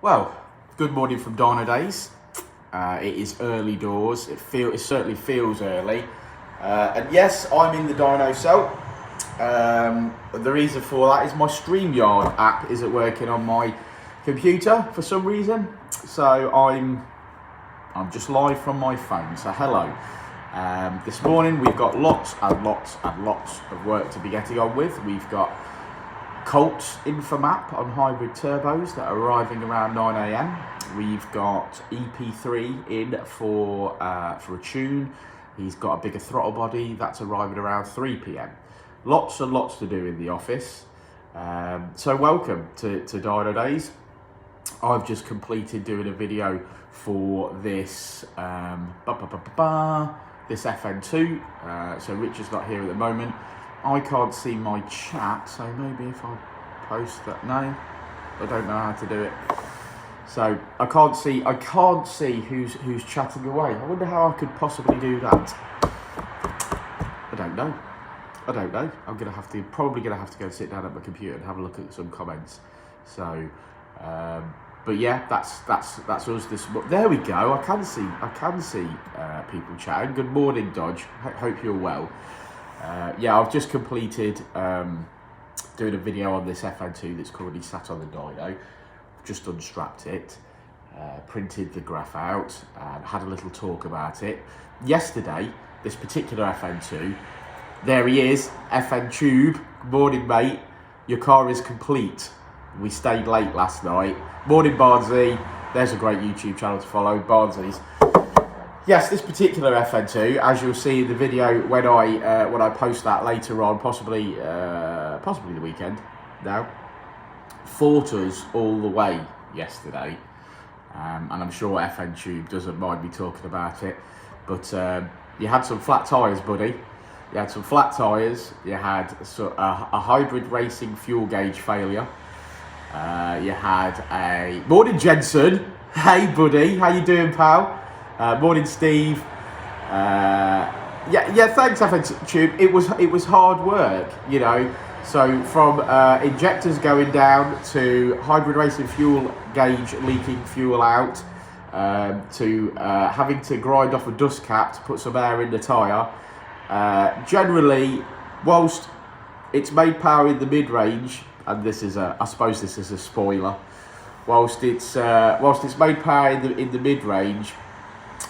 Well, good morning from Dynodaze. It is early doors. It certainly feels early. And yes, I'm in the dyno cell. The reason for that is my StreamYard app isn't working on my computer for some reason. So I'm just live from my phone. So hello. This morning we've got lots and lots and lots of work to be getting on with. We've got Colt's info map on hybrid turbos that are arriving around 9 AM. We've got EP3 in for a tune. He's got a bigger throttle body that's arriving around 3 PM. Lots and lots to do in the office. So welcome to Dynodaze. I've just completed doing a video for this this FN2. So Richard's not here at the moment. I can't see my chat, so maybe if I post that. No, I don't know how to do it. So I can't see who's chatting away. I wonder how I could possibly do that. I don't know. I'm probably gonna have to go and sit down at my computer and have a look at some comments. So, but yeah, that's us this. There we go. I can see people chatting. Good morning, Dodge. Hope you're well. Yeah, I've just completed doing a video on this FN2 that's currently sat on the dyno. Just unstrapped it, printed the graph out, and had a little talk about it. Yesterday, this particular FN2, there he is, FN Tube. Morning, mate. Your car is complete. We stayed late last night. Morning, Barnsley. There's a great YouTube channel to follow, Barnsley's. Yes, this particular FN2, as you'll see in the video when I post that later on, possibly the weekend now, fought us all the way yesterday, and I'm sure FN Tube doesn't mind me talking about it. But you had some flat tyres, buddy. You had some flat tyres. You had a hybrid racing fuel gauge failure. You had a morning, Jensen. Hey, buddy, how you doing, pal? Morning, Steve. Yeah. Thanks, FN Tube. It was hard work, you know. So from injectors going down to hybrid racing fuel gauge leaking fuel out, to having to grind off a dust cap to put some air in the tyre. Generally, whilst it's made power in the mid-range, and I suppose this is a spoiler. Whilst it's made power in the mid-range,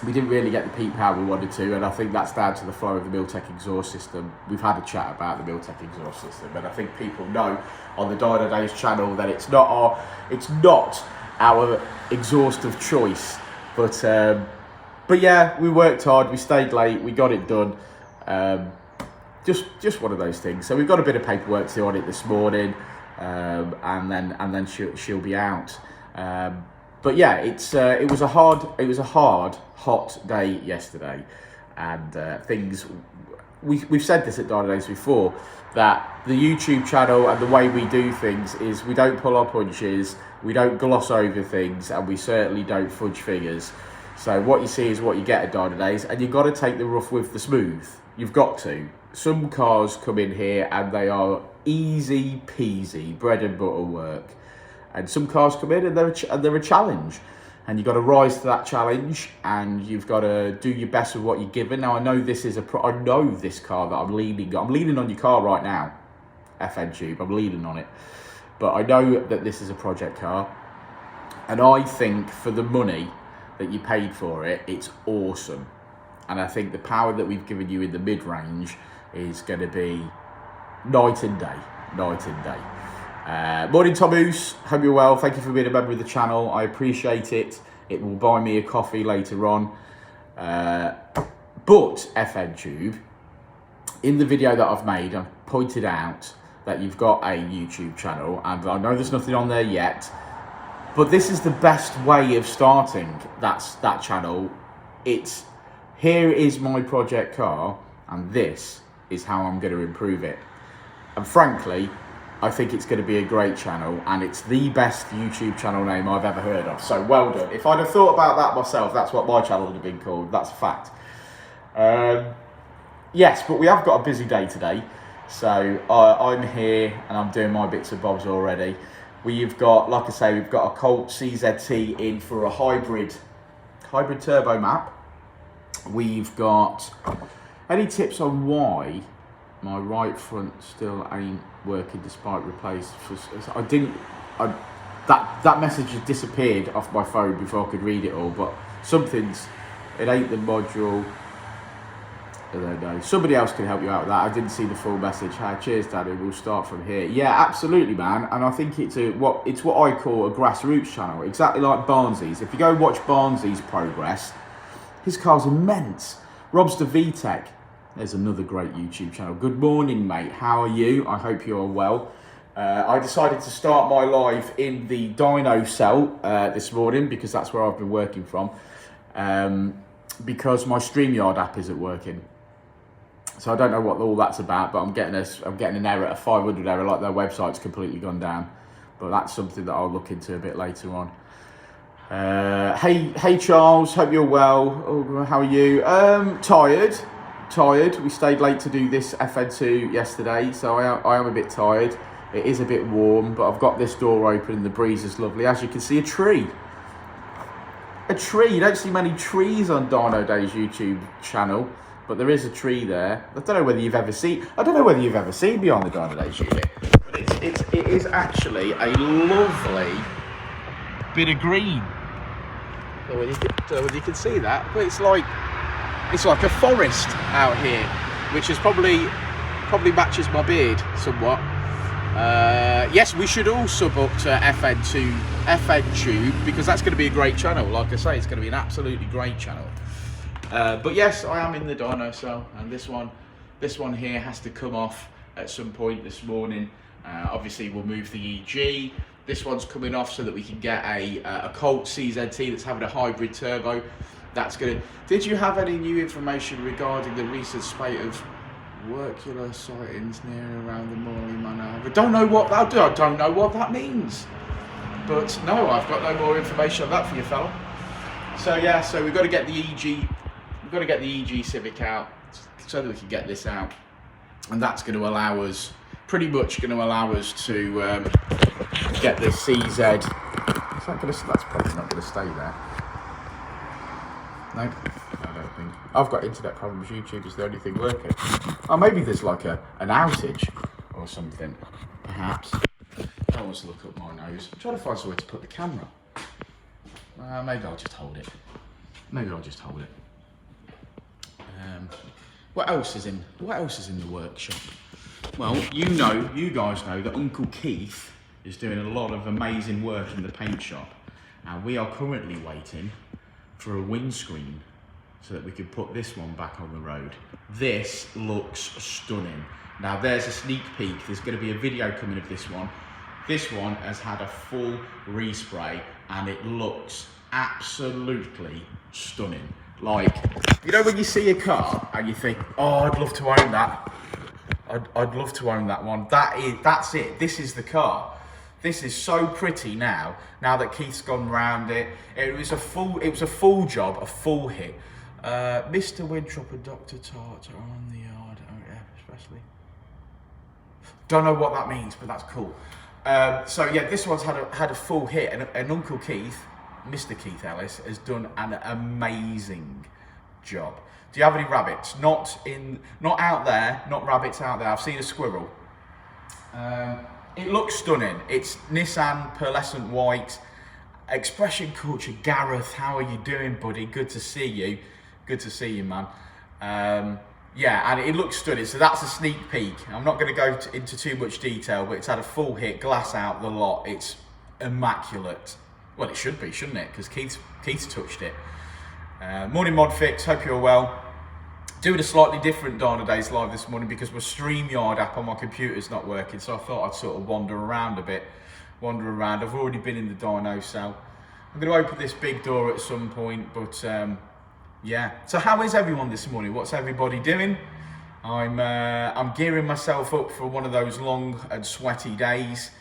we didn't really get the peak power we wanted to, and I think that's down to the flow of the Miltech exhaust system. We've had a chat about the Miltech exhaust system, and I think people know on the Dynodaze channel that it's not our exhaust of choice. But yeah, we worked hard, we stayed late, we got it done. Just one of those things. So we've got a bit of paperwork to do on it this morning, and then she'll be out. But yeah, it was a hard, hot day yesterday, and we've said this at Dynodaze before, that the YouTube channel and the way we do things is we don't pull our punches, we don't gloss over things, and we certainly don't fudge figures. So what you see is what you get at Dynodaze, and you've got to take the rough with the smooth. You've got to. Some cars come in here and they are easy peasy, bread and butter work. And some cars come in and they're a challenge, and you've got to rise to that challenge, and you've got to do your best with what you're given. Now I know this car that I'm leaning on your car right now, FN Tube. I'm leaning on it, but I know that this is a project car, and I think for the money that you paid for it, it's awesome. And I think the power that we've given you in the mid-range is going to be night and day. Morning, Thomas. Hope you're well. Thank you for being a member of the channel. I appreciate it. It will buy me a coffee later on. But FN Tube, in the video that I've made, I've pointed out that you've got a YouTube channel, and I know there's nothing on there yet, but this is the best way of starting that channel. Here is my project car, and this is how I'm going to improve it. And frankly, I think it's going to be a great channel, and it's the best YouTube channel name I've ever heard of. So well done. If I'd have thought about that myself, that's what my channel would have been called. That's a fact. Yes, but we have got a busy day today. So I'm here and I'm doing my bits and bobs already. We've got, like I say, we've got a Colt CZT in for a hybrid turbo map. We've got any tips on why my right front still ain't working despite replaced. That message has disappeared off my phone before I could read it all. But it ain't the module. I don't know. Somebody else can help you out with that. I didn't see the full message. Cheers, Daddy. We'll start from here. Yeah, absolutely, man. And I think it's what I call a grassroots channel, exactly like Barnsley's. If you go watch Barnsley's progress, his car's immense. Rob's the VTech. There's another great YouTube channel. Good morning, mate. How are you? I hope you are well. I decided to start my live in the dyno cell this morning because that's where I've been working from. Because my StreamYard app isn't working. So I don't know what all that's about, but I'm getting an error, a 500 error, like their website's completely gone down. But that's something that I'll look into a bit later on. Hey Charles, hope you're well. Oh, how are you? Tired. We stayed late to do this FN2 yesterday, so I am a bit tired. It is a bit warm, but I've got this door open and the breeze is lovely. As you can see, a tree. You don't see many trees on Dynodaze YouTube channel, but there is a tree there. I don't know whether you've ever seen me on the Dynodaze unit, but it is actually a lovely bit of green. So whether you can see that, but it's like a forest out here, which is probably matches my beard somewhat. Yes, we should all sub up to FN because that's going to be a great channel. Like I say, it's going to be an absolutely great channel. But yes, I am in the dyno cell, and this one here has to come off at some point this morning. Obviously, we'll move the EG. This one's coming off so that we can get a Colt CZT that's having a hybrid turbo. Did you have any new information regarding the recent spate of workular sightings near and around the Morley Manor? I don't know what that means. But no, I've got no more information on that for you, fella. So yeah, we've got to get the EG. We've got to get the EG Civic out so that we can get this out, and that's going to allow us, pretty much going to allow us to get the CZ. That's probably not going to stay there. No, I don't think. I've got internet problems. YouTube is the only thing working. Oh, maybe there's like an outage or something, perhaps. I always look up my nose. I'm trying to find somewhere to put the camera. Maybe I'll just hold it. What else is in the workshop? Well, you guys know that Uncle Keith is doing a lot of amazing work in the paint shop, and we are currently waiting for a windscreen so that we can put this one back on the road. This looks stunning. Now there's a sneak peek. There's going to be a video coming of this one. This one has had a full respray and it looks absolutely stunning. Like, you know when you see a car and you think, oh, I'd love to own that. I'd love to own that one. That's it. This is the car. This is so pretty now that Keith's gone round it. It was a full job, a full hit. Mr. Winthrop and Dr. Tart are on the yard, especially. Don't know what that means, but that's cool. So yeah, this one's had a full hit, and Uncle Keith, Mr. Keith Ellis, has done an amazing job. Do you have any rabbits? Not out there, not rabbits out there. I've seen a squirrel. It looks stunning. It's Nissan pearlescent white. Expression Culture. Gareth, how are you doing, buddy? Good to see you. Good to see you, man. Yeah, and it looks stunning. So that's a sneak peek. I'm not going to go into too much detail, but it's had a full hit, glass out the lot. It's immaculate. Well, it should be, shouldn't it? Because Keith's touched it. Morning, Modfix. Hope you're well. Doing a slightly different Dynodaze live this morning because my StreamYard app on my computer's not working, so I thought I'd sort of wander around a bit. I've already been in the dyno cell. I'm going to open this big door at some point, but yeah. So how is everyone this morning? What's everybody doing? I'm gearing myself up for one of those long and sweaty days.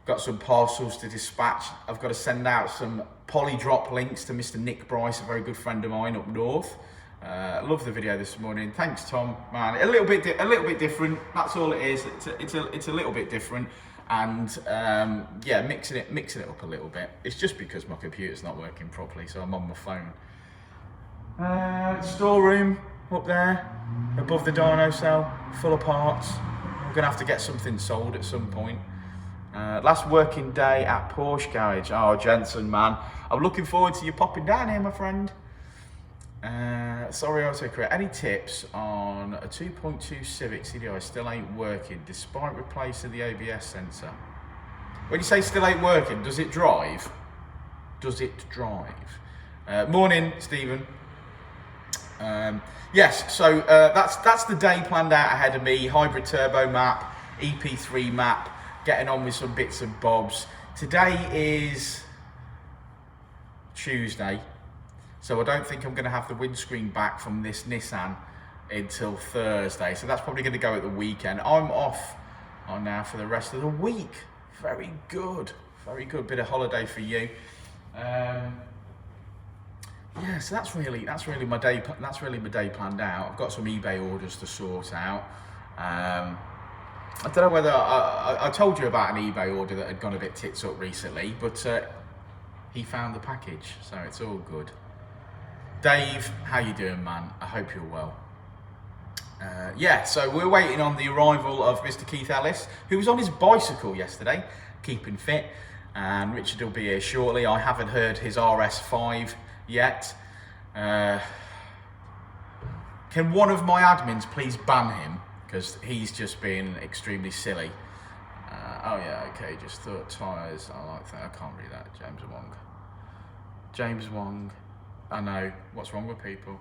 Got some parcels to dispatch. I've got to send out some polydrop links to Mr. Nick Bryce, a very good friend of mine up north. Love the video this morning. Thanks, Tom. Man, a little bit different. That's all it is. It's a little bit different. and yeah, mixing it up a little bit. It's just because my computer's not working properly, so I'm on my phone. Storeroom up there, above the dyno cell, full of parts. I'm gonna have to get something sold at some point. Last working day at Porsche Garage. Oh, Jensen, man, I'm looking forward to you popping down here, my friend. Sorry, autocorrect. Any tips on a 2.2 Civic CDI still ain't working despite replacing the ABS sensor? When you say still ain't working, does it drive? Does it drive? Morning, Stephen. Yes, so that's the day planned out ahead of me. Hybrid turbo map, EP3 map, getting on with some bits and bobs. Today is Tuesday, so I don't think I'm going to have the windscreen back from this Nissan until Thursday, so that's probably going to go at the weekend. I'm off on now for the rest of the week. Very good bit of holiday for you. Yeah, so that's really my day. That's really my day planned out. I've got some eBay orders to sort out. I don't know whether I told you about an eBay order that had gone a bit tits up recently, but he found the package, so it's all good. Dave, how you doing, man? I hope you're well. Yeah, so we're waiting on the arrival of Mr. Keith Ellis, who was on his bicycle yesterday, keeping fit, and Richard will be here shortly. I haven't heard his RS5 yet. Can one of my admins please ban him, because he's just been extremely silly. Oh yeah, okay, just thought tyres, I like that. I can't read that. James Wong. I know, what's wrong with people?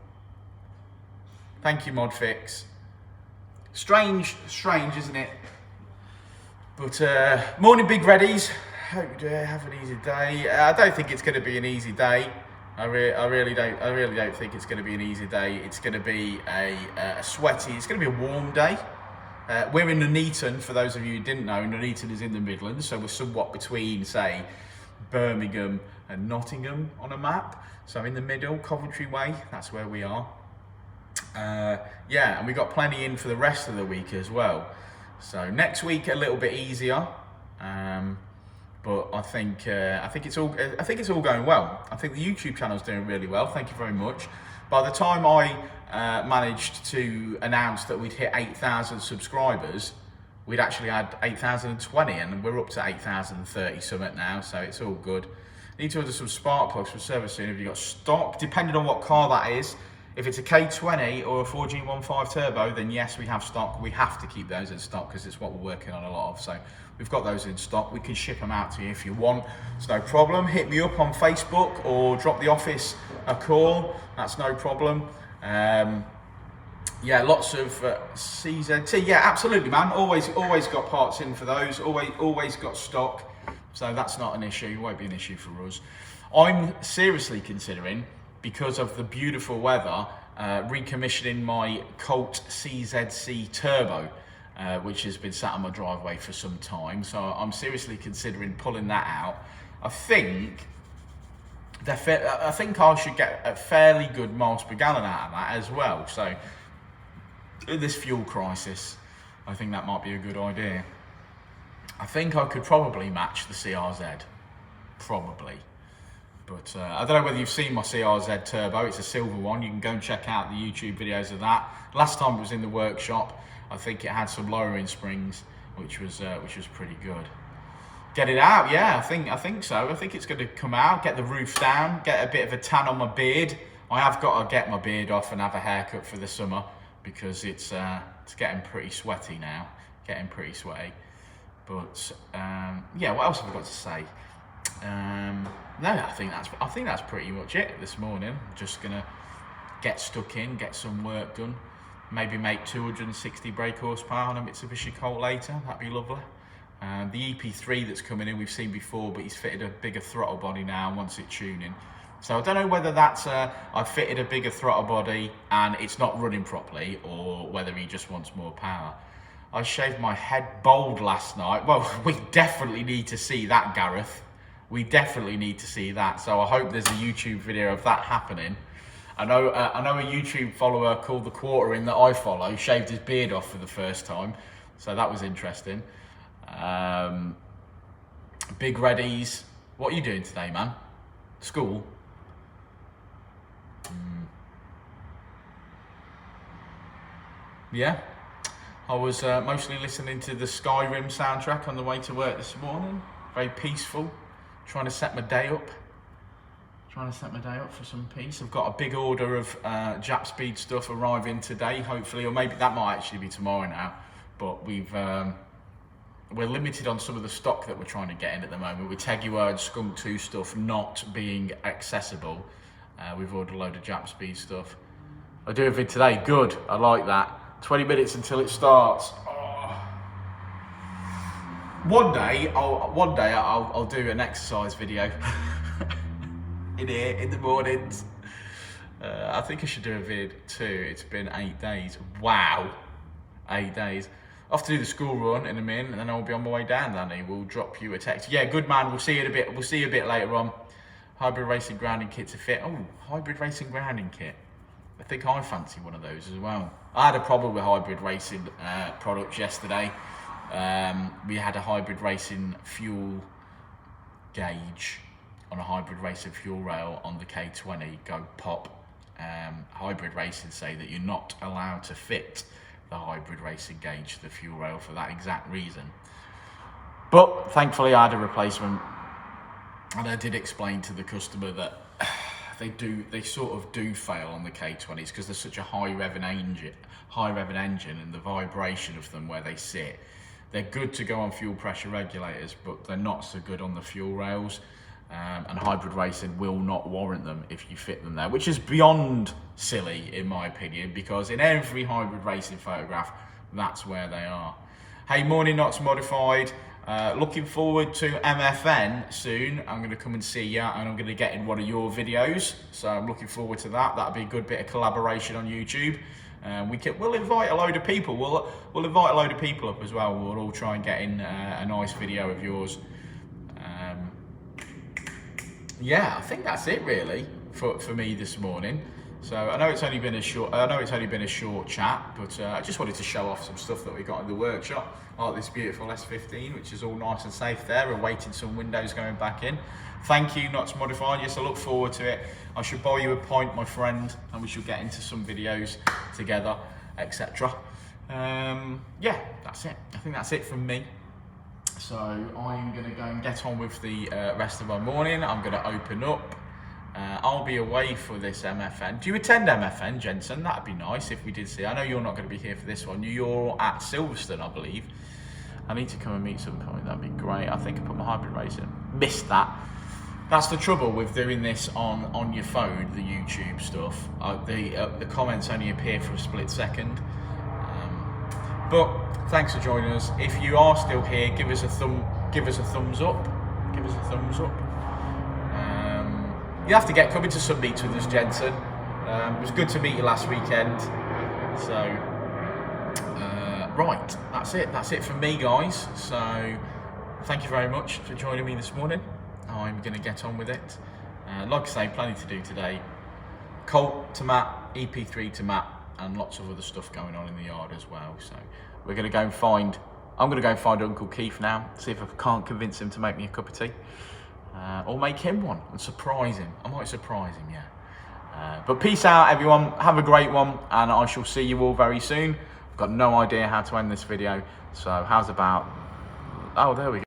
Thank you, Modfix. Strange, isn't it? But morning, Big Reddies. Hope you have an easy day. I don't think it's going to be an easy day. I really don't think it's going to be an easy day. It's going to be a sweaty. It's going to be a warm day. We're in Nuneaton. For those of you who didn't know, Nuneaton is in the Midlands, so we're somewhat between, say, Birmingham and Nottingham on a map. So in the middle, Coventry way. That's where we are. Yeah, and we got plenty in for the rest of the week as well. So next week a little bit easier. But I think it's all going well. I think the YouTube channel is doing really well. Thank you very much. By the time I managed to announce that we'd hit 8,000 subscribers, we'd actually had 8,020, and we're up to 8,030 something now. So it's all good. Need to order some spark plugs for service soon. Have you got stock? Depending on what car that is. If it's a K20 or a 4G15 turbo, then yes, we have stock. We have to keep those in stock because it's what we're working on a lot of. So we've got those in stock. We can ship them out to you if you want. It's no problem. Hit me up on Facebook or drop the office a call. That's no problem. Yeah, lots of CZT. Yeah, absolutely, man. Always got parts in for those. Always got stock. So that's not an issue. It won't be an issue for us. I'm seriously considering, because of the beautiful weather, recommissioning my Colt CZC Turbo, which has been sat on my driveway for some time. So I'm seriously considering pulling that out. I think I should get a fairly good miles per gallon out of that as well. So in this fuel crisis, I think that might be a good idea. I think I could probably match the CRZ, probably. But I don't know whether you've seen my CRZ Turbo. It's a silver one. You can go and check out the YouTube videos of that. Last time it was in the workshop, I think it had some lowering springs, which was pretty good. Get it out, yeah. I think so. I think it's going to come out. Get the roof down. Get a bit of a tan on my beard. I have got to get my beard off and have a haircut for the summer because it's getting pretty sweaty now. Getting pretty sweaty. But yeah, what else have I got to say? No, I think that's pretty much it this morning. Just gonna get stuck in, get some work done, maybe make 260 brake horsepower on a Mitsubishi Colt later. That'd be lovely. The EP3 that's coming in, we've seen before, but he's fitted a bigger throttle body now and wants it tuning. So I don't know whether that's I've fitted a bigger throttle body and it's not running properly, or whether he just wants more power. I shaved my head bald last night. Well, we definitely need to see that, Gareth. We definitely need to see that. So I hope there's a YouTube video of that happening. I know a YouTube follower called The Quartering that I follow shaved his beard off for the first time. So that was interesting. Big Reddies. What are you doing today, man? School? Yeah. I was mostly listening to the Skyrim soundtrack on the way to work this morning. Very peaceful. Trying to set my day up. For some peace. I've got a big order of Jap Speed stuff arriving today, hopefully, or maybe that might actually be tomorrow now. But we're limited on some of the stock that we're trying to get in at the moment. With Tegua and Skunk 2 stuff not being accessible, we've ordered a load of Jap Speed stuff. I'll do a vid today. Good. I like that. 20 minutes until it starts. Oh. One day I'll do an exercise video in here in the mornings. I think I should do a vid too. It's been 8 days. Wow, 8 days. Off to do the school run in a minute, and then I'll be on my way down. Danny, we'll drop you a text. Yeah, good man. We'll see you in a bit. We'll see you a bit later on. Hybrid racing grounding kit to fit. Oh, hybrid racing grounding kit. I think I fancy one of those as well. I had a problem with hybrid racing products yesterday. We had a hybrid racing fuel gauge on a hybrid racing fuel rail on the K20 go pop. Hybrid racing say that you're not allowed to fit the hybrid racing gauge to the fuel rail for that exact reason. But thankfully I had a replacement, and I did explain to the customer that they sort of do fail on the K20s because they're such a high revving engine, and the vibration of them where they sit. They're good to go on fuel pressure regulators, but they're not so good on the fuel rails. And hybrid racing will not warrant them if you fit them there, which is beyond silly in my opinion, because in every hybrid racing photograph, that's where they are. Hey, morning, Not Modified. Looking forward to MFN soon. I'm going to come and see you, and I'm going to get in one of your videos. So I'm looking forward to that. That'll be a good bit of collaboration on YouTube. We'll invite a load of people. We'll invite a load of people up as well. We'll all try and get in a nice video of yours. Yeah, I think that's it really for me this morning. So I know it's only been a short chat, but I just wanted to show off some stuff that we got in the workshop. Like this beautiful S15, which is all nice and safe there, awaiting some windows going back in. Thank you, Not Modified. Yes, I look forward to it. I should buy you a pint, my friend, and we should get into some videos together, etc. Yeah, that's it. I think that's it from me. So I'm going to go and get on with the rest of my morning. I'm going to open up. I'll be away for this MFN. Do you attend MFN, Jensen? That'd be nice if we did see. I know you're not going to be here for this one. You're at Silverstone, I believe. I need to come and meet some point. That'd be great. I think I put my hybrid racing. Missed that. That's the trouble with doing this on your phone, the YouTube stuff. The comments only appear for a split second. But thanks for joining us. If you are still here, give us a thumbs up. Give us a thumbs up. You have to get coming to some meets with us, Jensen. It was good to meet you last weekend. So, right, that's it. That's it from me, guys. So, thank you very much for joining me this morning. I'm going to get on with it. Like I say, plenty to do today. Colt to map, EP3 to map, and lots of other stuff going on in the yard as well. So, we're going to go and find. I'm going to go and find Uncle Keith now. See if I can't convince him to make me a cup of tea. Or make him one and surprise him. I might surprise him, yeah. But peace out, everyone. Have a great one, and I shall see you all very soon. I've got no idea how to end this video, so how's about... Oh, there we go.